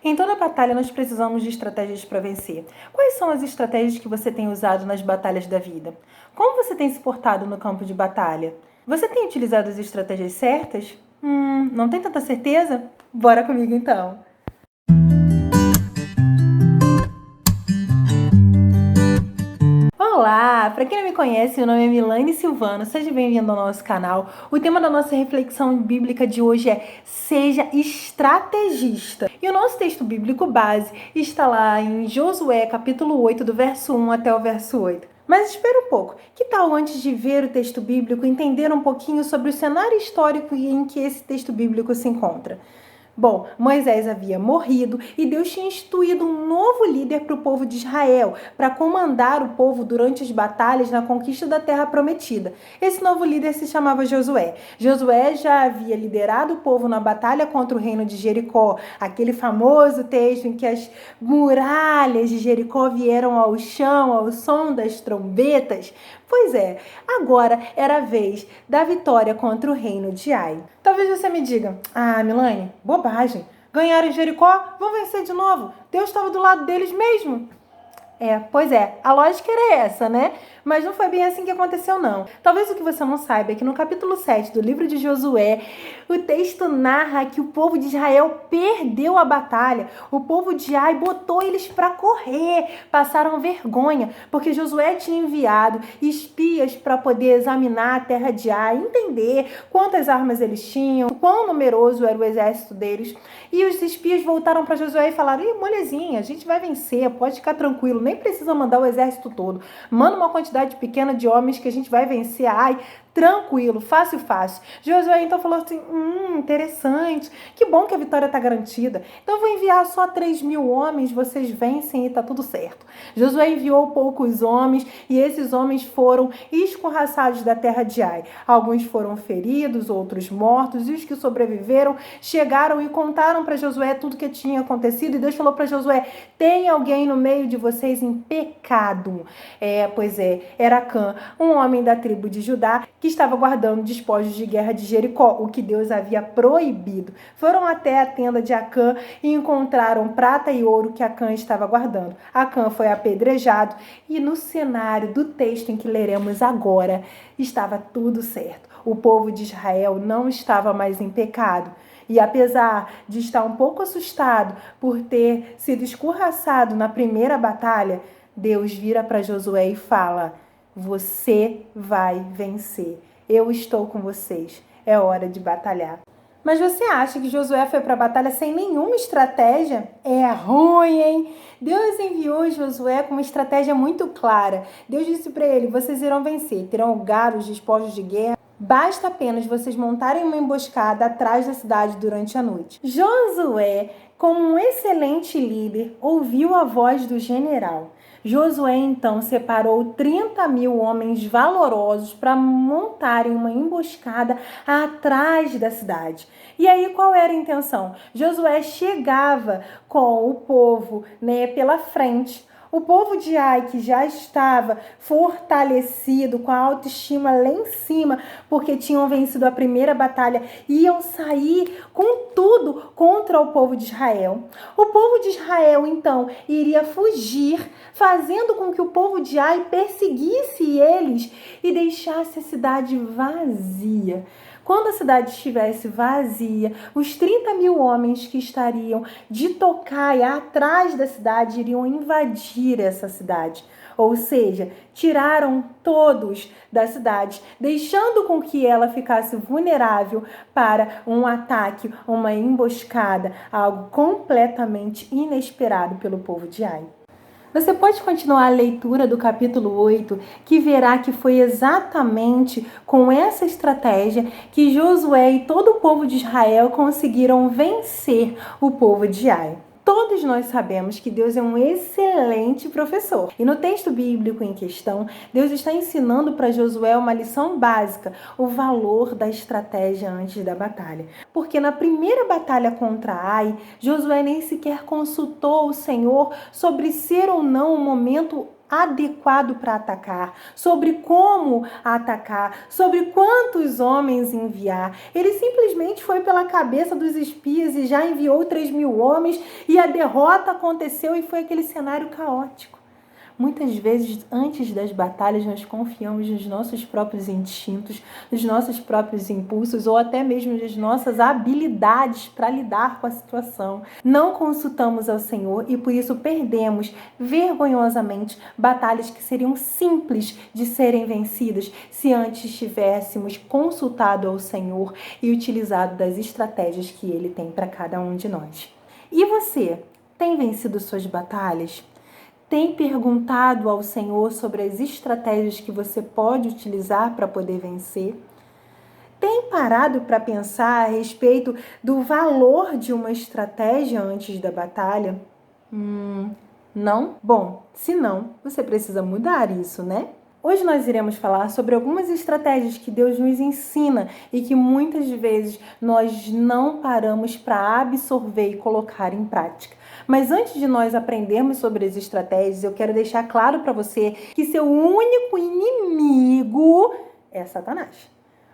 Em toda batalha, nós precisamos de estratégias para vencer. Quais são as estratégias que você tem usado nas batalhas da vida? Como você tem se portado no campo de batalha? Você tem utilizado as estratégias certas? Não tem tanta certeza? Bora comigo então! Olá! Para quem não me conhece, meu nome é Milane Silvano, seja bem-vindo ao nosso canal. O tema da nossa reflexão bíblica de hoje é Seja estrategista. E o nosso texto bíblico base está lá em Josué, capítulo 8, do verso 1 até o verso 8. Mas espera um pouco, que tal antes de ver o texto bíblico, entender um pouquinho sobre o cenário histórico em que esse texto bíblico se encontra? Bom, Moisés havia morrido e Deus tinha instituído um novo líder para o povo de Israel, para comandar o povo durante as batalhas na conquista da terra prometida. Esse novo líder se chamava Josué. Josué já havia liderado o povo na batalha contra o reino de Jericó, aquele famoso texto em que as muralhas de Jericó vieram ao chão ao som das trombetas. Pois é, agora era a vez da vitória contra o reino de Ai. Talvez você me diga, Milane, bobagem, ganharam em Jericó, vão vencer de novo, Deus estava do lado deles mesmo. Pois é, a lógica era essa, né? Mas não foi bem assim que aconteceu, não. Talvez o que você não saiba é que no capítulo 7 do livro de Josué, o texto narra que o povo de Israel perdeu a batalha. O povo de Ai botou eles para correr, passaram vergonha, porque Josué tinha enviado espias para poder examinar a terra de Ai, entender quantas armas eles tinham, quão numeroso era o exército deles. E os espias voltaram para Josué e falaram, molezinha, a gente vai vencer, pode ficar tranquilo, nem precisa mandar o exército todo. Manda uma quantidade pequena de homens que a gente vai vencer. Ai, tranquilo, fácil. Josué então falou assim, interessante, que bom que a vitória está garantida. Então eu vou enviar só 3.000 homens, vocês vencem e tá tudo certo. Josué enviou poucos homens e esses homens foram escorraçados da terra de Ai. Alguns foram feridos, outros mortos, e os que sobreviveram chegaram e contaram para Josué tudo que tinha acontecido, e Deus falou para Josué, tem alguém no meio de vocês em pecado? Pois é, era Acã, um homem da tribo de Judá, que estava guardando despojos de guerra de Jericó, o que Deus havia proibido. Foram até a tenda de Acã e encontraram prata e ouro que Acã estava guardando. Acã foi apedrejado e no cenário do texto em que leremos agora, estava tudo certo. O povo de Israel não estava mais em pecado. E apesar de estar um pouco assustado por ter sido escorraçado na primeira batalha, Deus vira para Josué e fala, você vai vencer. Eu estou com vocês. É hora de batalhar. Mas você acha que Josué foi para a batalha sem nenhuma estratégia? É ruim, hein? Deus enviou Josué com uma estratégia muito clara. Deus disse para ele, vocês irão vencer, terão o gado, os despojos de guerra. Basta apenas vocês montarem uma emboscada atrás da cidade durante a noite. Josué, como um excelente líder, ouviu a voz do general. Josué então separou 30.000 homens valorosos para montarem uma emboscada atrás da cidade. E aí qual era a intenção? Josué chegava com o povo, pela frente. O povo de Ai, que já estava fortalecido, com a autoestima lá em cima, porque tinham vencido a primeira batalha, iam sair com tudo contra o povo de Israel. O povo de Israel, então, iria fugir, fazendo com que o povo de Ai perseguisse eles e deixasse a cidade vazia. Quando a cidade estivesse vazia, os 30.000 homens que estariam de tocaia atrás da cidade iriam invadir essa cidade. Ou seja, tiraram todos da cidade, deixando com que ela ficasse vulnerável para um ataque, uma emboscada, algo completamente inesperado pelo povo de Ai. Você pode continuar a leitura do capítulo 8, que verá que foi exatamente com essa estratégia que Josué e todo o povo de Israel conseguiram vencer o povo de Ai. Todos nós sabemos que Deus é um excelente professor. E no texto bíblico em questão, Deus está ensinando para Josué uma lição básica, o valor da estratégia antes da batalha. Porque na primeira batalha contra Ai, Josué nem sequer consultou o Senhor sobre ser ou não um momento adequado para atacar, sobre como atacar, sobre quantos homens enviar. Ele simplesmente foi pela cabeça dos espias e já enviou 3.000 homens e a derrota aconteceu e foi aquele cenário caótico. Muitas vezes, antes das batalhas, nós confiamos nos nossos próprios instintos, nos nossos próprios impulsos ou até mesmo nas nossas habilidades para lidar com a situação. Não consultamos ao Senhor e por isso perdemos vergonhosamente batalhas que seriam simples de serem vencidas se antes tivéssemos consultado ao Senhor e utilizado das estratégias que Ele tem para cada um de nós. E você, tem vencido suas batalhas? Tem perguntado ao Senhor sobre as estratégias que você pode utilizar para poder vencer? Tem parado para pensar a respeito do valor de uma estratégia antes da batalha? Não? Bom, se não, você precisa mudar isso, né? Hoje nós iremos falar sobre algumas estratégias que Deus nos ensina e que muitas vezes nós não paramos para absorver e colocar em prática. Mas antes de nós aprendermos sobre as estratégias, eu quero deixar claro para você que seu único inimigo é Satanás.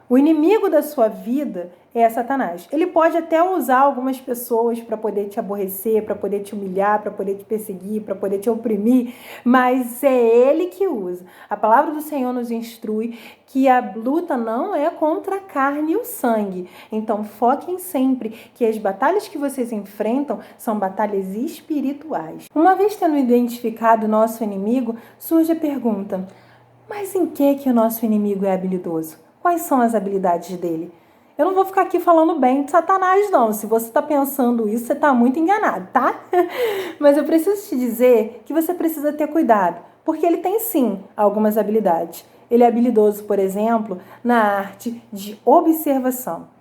O inimigo da sua vida é Satanás. Ele pode até usar algumas pessoas para poder te aborrecer, para poder te humilhar, para poder te perseguir, para poder te oprimir, mas é ele que usa. A palavra do Senhor nos instrui que a luta não é contra a carne e o sangue. Então foquem sempre que as batalhas que vocês enfrentam são batalhas espirituais. Uma vez tendo identificado o nosso inimigo, surge a pergunta: mas em que o nosso inimigo é habilidoso? Quais são as habilidades dele? Eu não vou ficar aqui falando bem de Satanás, não. Se você está pensando isso, você está muito enganado, tá? Mas eu preciso te dizer que você precisa ter cuidado, porque ele tem sim algumas habilidades. Ele é habilidoso, por exemplo, na arte de observação.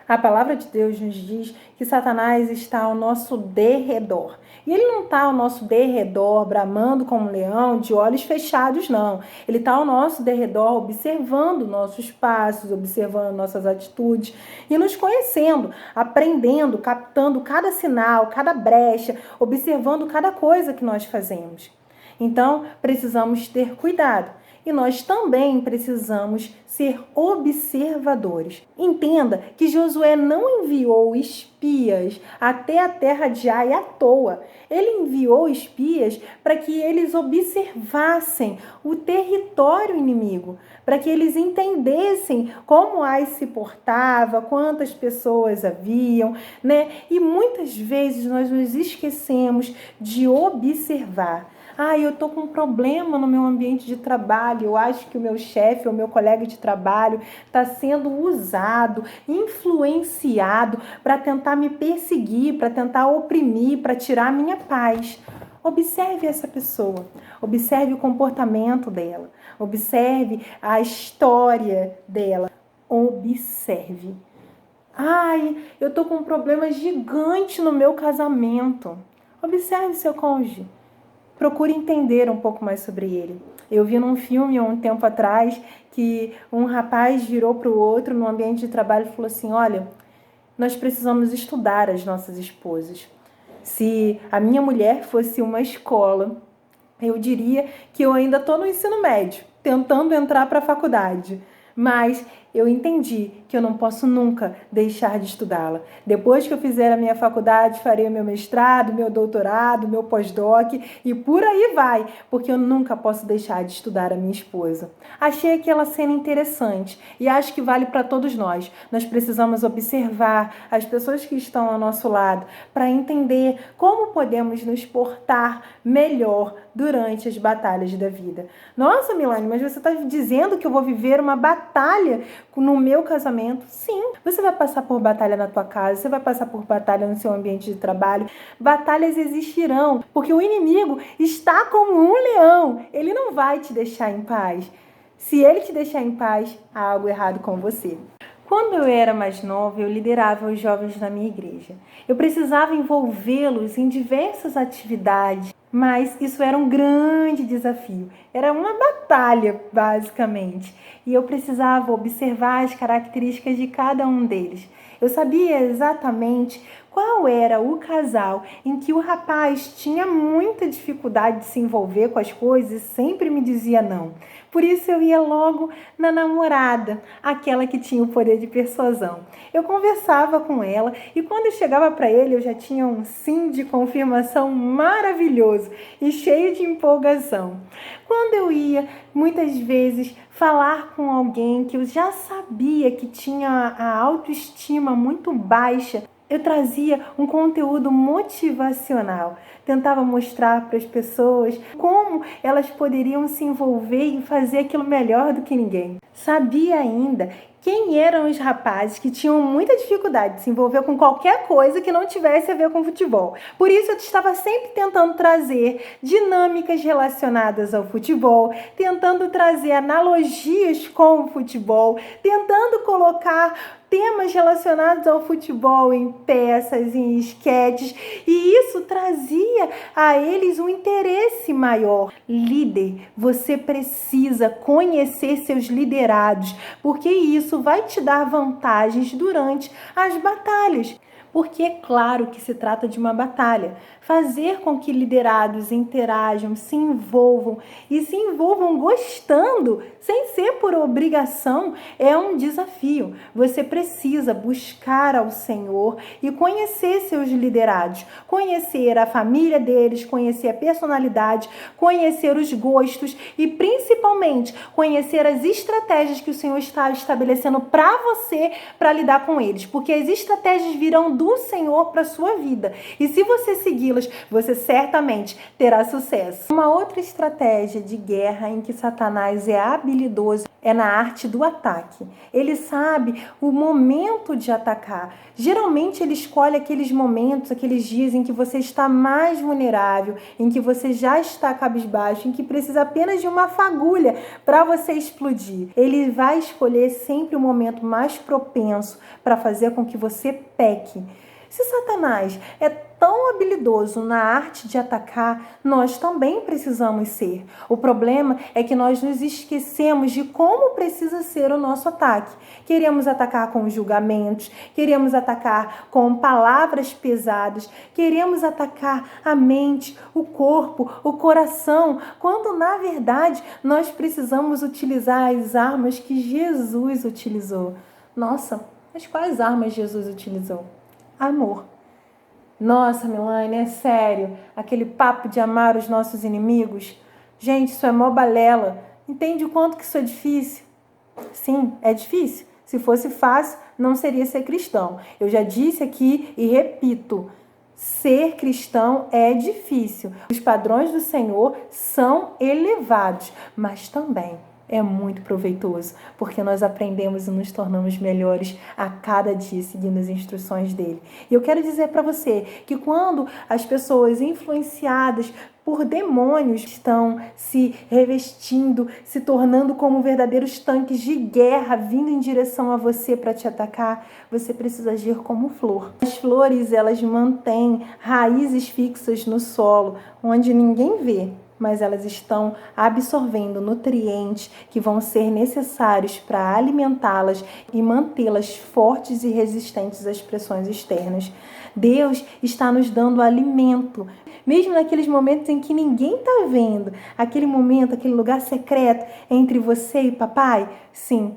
A palavra de Deus nos diz que Satanás está ao nosso derredor. E ele não está ao nosso derredor, bramando como um leão, de olhos fechados, não. Ele está ao nosso derredor, observando nossos passos, observando nossas atitudes e nos conhecendo, aprendendo, captando cada sinal, cada brecha, observando cada coisa que nós fazemos. Então, precisamos ter cuidado. E nós também precisamos ser observadores. Entenda que Josué não enviou espias até a terra de Ai à toa. Ele enviou espias para que eles observassem o território inimigo, para que eles entendessem como Ai se portava, quantas pessoas haviam, né? E muitas vezes nós nos esquecemos de observar. Eu tô com um problema no meu ambiente de trabalho, eu acho que o meu chefe ou meu colega de trabalho está sendo usado, influenciado para tentar me perseguir, para tentar oprimir, para tirar a minha paz. Observe essa pessoa, observe o comportamento dela, observe a história dela, observe. Eu tô com um problema gigante no meu casamento. Observe seu cônjuge. Procure entender um pouco mais sobre ele. Eu vi num filme há um tempo atrás que um rapaz virou para o outro no ambiente de trabalho e falou assim: olha, nós precisamos estudar as nossas esposas. Se a minha mulher fosse uma escola, eu diria que eu ainda estou no ensino médio, tentando entrar para a faculdade. Mas eu entendi que eu não posso nunca deixar de estudá-la. Depois que eu fizer a minha faculdade, farei o meu mestrado, meu doutorado, meu pós-doc e por aí vai, porque eu nunca posso deixar de estudar a minha esposa. Achei aquela cena interessante e acho que vale para todos nós. Nós precisamos observar as pessoas que estão ao nosso lado para entender como podemos nos portar melhor durante as batalhas da vida. Nossa, Milane, mas você está dizendo que eu vou viver uma batalha no meu casamento? Sim, você vai passar por batalha na tua casa, você vai passar por batalha no seu ambiente de trabalho. Batalhas existirão, porque o inimigo está como um leão. Ele não vai te deixar em paz. Se ele te deixar em paz, há algo errado com você. Quando eu era mais nova, eu liderava os jovens da minha igreja. Eu precisava envolvê-los em diversas atividades, mas isso era um grande desafio. Era uma batalha, basicamente. E eu precisava observar as características de cada um deles. Eu sabia exatamente qual era o casal em que o rapaz tinha muita dificuldade de se envolver com as coisas e sempre me dizia não. Por isso eu ia logo na namorada, aquela que tinha o poder de persuasão. Eu conversava com ela e quando eu chegava para ele eu já tinha um sim de confirmação maravilhoso e cheio de empolgação. Quando eu ia, muitas vezes, falar com alguém que eu já sabia que tinha a autoestima muito baixa, eu trazia um conteúdo motivacional, tentava mostrar para as pessoas como elas poderiam se envolver e fazer aquilo melhor do que ninguém. Sabia ainda quem eram os rapazes que tinham muita dificuldade de se envolver com qualquer coisa que não tivesse a ver com futebol. Por isso eu estava sempre tentando trazer dinâmicas relacionadas ao futebol, tentando trazer analogias com o futebol, tentando colocar temas relacionados ao futebol em peças, em esquetes, e isso trazia a eles um interesse maior. Líder, você precisa conhecer seus liderados, porque isso vai te dar vantagens durante as batalhas. Porque é claro que se trata de uma batalha. Fazer com que liderados interajam, se envolvam gostando, sem ser por obrigação, é um desafio. Você precisa buscar ao Senhor e conhecer seus liderados, conhecer a família deles, conhecer a personalidade, conhecer os gostos e principalmente conhecer as estratégias que o Senhor está estabelecendo para você para lidar com eles, porque as estratégias virão do Senhor para a sua vida. E se você segui-las, você certamente terá sucesso. Uma outra estratégia de guerra em que Satanás é habilidoso é na arte do ataque. Ele sabe o momento de atacar. Geralmente ele escolhe aqueles momentos, aqueles dias em que você está mais vulnerável, em que você já está cabisbaixo, em que precisa apenas de uma fagulha para você explodir. Ele vai escolher sempre o momento mais propenso para fazer com que você peque. Se Satanás é tão habilidoso na arte de atacar, nós também precisamos ser. O problema é que nós nos esquecemos de como precisa ser o nosso ataque. Queremos atacar com julgamentos, queremos atacar com palavras pesadas, queremos atacar a mente, o corpo, o coração, quando na verdade nós precisamos utilizar as armas que Jesus utilizou. Nossa, mas quais armas Jesus utilizou? Amor. Nossa, Milane, é sério? Aquele papo de amar os nossos inimigos? Gente, isso é mó balela. Entende o quanto que isso é difícil? Sim, é difícil. Se fosse fácil, não seria ser cristão. Eu já disse aqui e repito, ser cristão é difícil. Os padrões do Senhor são elevados, mas também é muito proveitoso, porque nós aprendemos e nos tornamos melhores a cada dia seguindo as instruções dele. E eu quero dizer para você que quando as pessoas influenciadas por demônios estão se revestindo, se tornando como verdadeiros tanques de guerra, vindo em direção a você para te atacar, você precisa agir como flor. As flores, elas mantêm raízes fixas no solo, onde ninguém vê, mas elas estão absorvendo nutrientes que vão ser necessários para alimentá-las e mantê-las fortes e resistentes às pressões externas. Deus está nos dando alimento, mesmo naqueles momentos em que ninguém está vendo, aquele momento, aquele lugar secreto entre você e papai. Sim,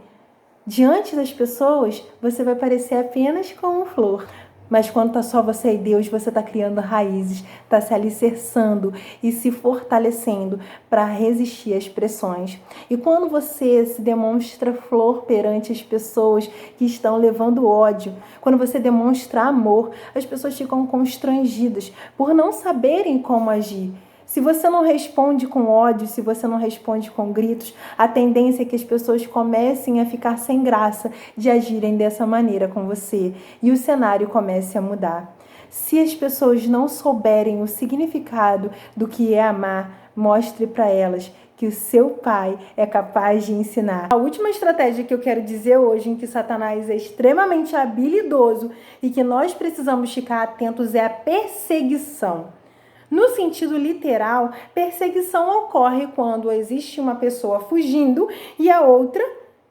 diante das pessoas, você vai parecer apenas como flor. Mas quando está só você e Deus, você está criando raízes, está se alicerçando e se fortalecendo para resistir às pressões. E quando você se demonstra flor perante as pessoas que estão levando ódio, quando você demonstra amor, as pessoas ficam constrangidas por não saberem como agir. Se você não responde com ódio, se você não responde com gritos, a tendência é que as pessoas comecem a ficar sem graça de agirem dessa maneira com você e o cenário comece a mudar. Se as pessoas não souberem o significado do que é amar, mostre para elas que o seu pai é capaz de ensinar. A última estratégia que eu quero dizer hoje, em que Satanás é extremamente habilidoso e que nós precisamos ficar atentos, é a perseguição. No sentido literal, perseguição ocorre quando existe uma pessoa fugindo e a outra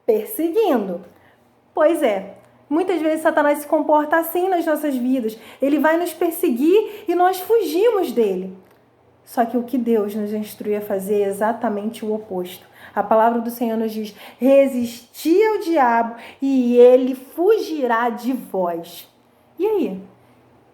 perseguindo. Pois é, Muitas vezes Satanás se comporta assim nas nossas vidas. Ele vai nos perseguir e nós fugimos dele. Só que o que Deus nos instrui a fazer é exatamente o oposto. A palavra do Senhor nos diz: resisti ao diabo e ele fugirá de vós. E aí?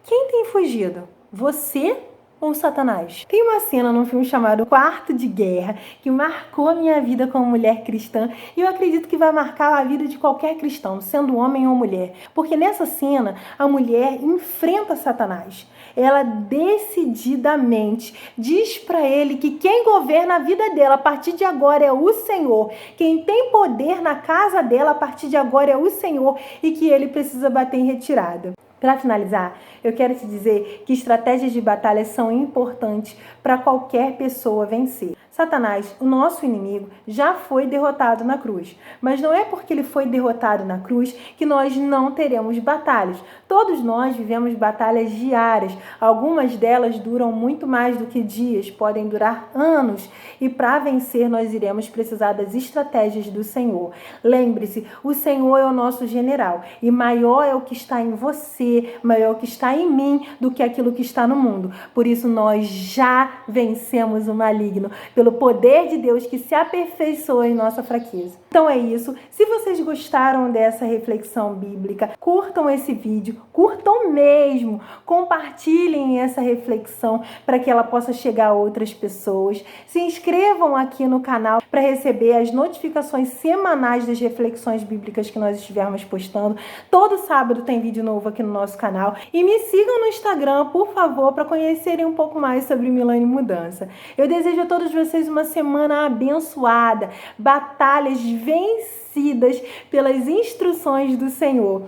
Quem tem fugido? Você ou Satanás? Tem uma cena num filme chamado Quarto de Guerra que marcou a minha vida como mulher cristã e eu acredito que vai marcar a vida de qualquer cristão, sendo homem ou mulher. Porque nessa cena, a mulher enfrenta Satanás. Ela decididamente diz para ele que quem governa a vida dela a partir de agora é o Senhor. Quem tem poder na casa dela a partir de agora é o Senhor e que ele precisa bater em retirada. Para finalizar, eu quero te dizer que estratégias de batalha são importantes para qualquer pessoa vencer. Satanás, o nosso inimigo, já foi derrotado na cruz. Mas não é porque ele foi derrotado na cruz que nós não teremos batalhas. Todos nós vivemos batalhas diárias. Algumas delas duram muito mais do que dias, podem durar anos. E para vencer, nós iremos precisar das estratégias do Senhor. Lembre-se, o Senhor é o nosso general. E maior é o que está em você, maior é o que está em mim do que aquilo que está no mundo. Por isso, nós já vencemos o maligno. Pelo poder de Deus que se aperfeiçoa em nossa fraqueza. Então é isso. Se vocês gostaram dessa reflexão bíblica, curtam esse vídeo, curtam mesmo, compartilhem essa reflexão para que ela possa chegar a outras pessoas. Se inscrevam aqui no canal para receber as notificações semanais das reflexões bíblicas que nós estivermos postando. Todo sábado tem vídeo novo aqui no nosso canal. E me sigam no Instagram, por favor, para conhecerem um pouco mais sobre Milane Mudança. Eu desejo a todos vocês uma semana abençoada, batalhas vencidas pelas instruções do Senhor.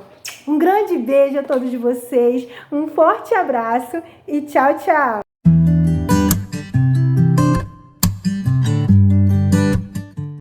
Um grande beijo a todos vocês, um forte abraço e tchau, tchau!